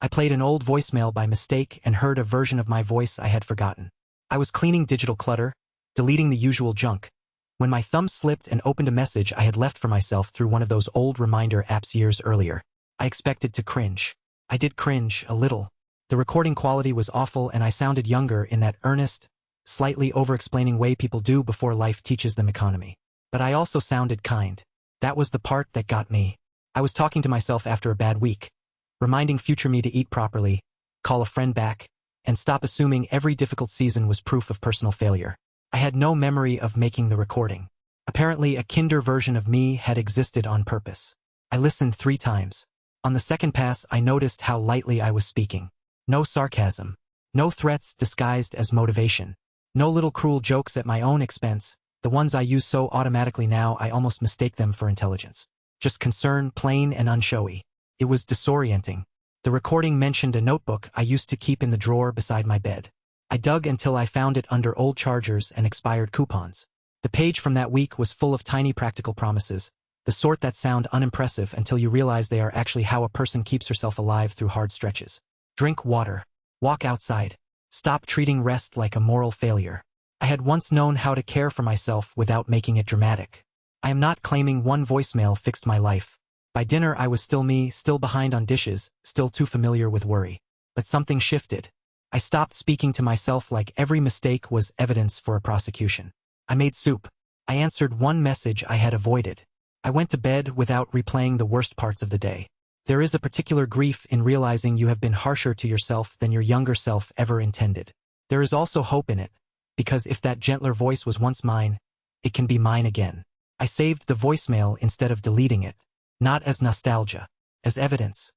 I played an old voicemail by mistake and heard a version of my voice I had forgotten. I was cleaning digital clutter, deleting the usual junk, when my thumb slipped and opened a message I had left for myself through one of those old reminder apps years earlier. I expected to cringe. I did cringe, a little. The recording quality was awful and I sounded younger in that earnest, slightly over-explaining way people do before life teaches them economy. But I also sounded kind. That was the part that got me. I was talking to myself after a bad week, reminding future me to eat properly, call a friend back, and stop assuming every difficult season was proof of personal failure. I had no memory of making the recording. Apparently, a kinder version of me had existed on purpose. I listened 3 times. On the second pass, I noticed how lightly I was speaking. No sarcasm. No threats disguised as motivation. No little cruel jokes at my own expense, the ones I use so automatically now I almost mistake them for intelligence. Just concern, plain and unshowy. It was disorienting. The recording mentioned a notebook I used to keep in the drawer beside my bed. I dug until I found it under old chargers and expired coupons. The page from that week was full of tiny practical promises, the sort that sound unimpressive until you realize they are actually how a person keeps herself alive through hard stretches. Drink water. Walk outside. Stop treating rest like a moral failure. I had once known how to care for myself without making it dramatic. I am not claiming one voicemail fixed my life. By dinner I was still me, still behind on dishes, still too familiar with worry. But something shifted. I stopped speaking to myself like every mistake was evidence for a prosecution. I made soup. I answered one message I had avoided. I went to bed without replaying the worst parts of the day. There is a particular grief in realizing you have been harsher to yourself than your younger self ever intended. There is also hope in it, because if that gentler voice was once mine, it can be mine again. I saved the voicemail instead of deleting it, not as nostalgia, as evidence.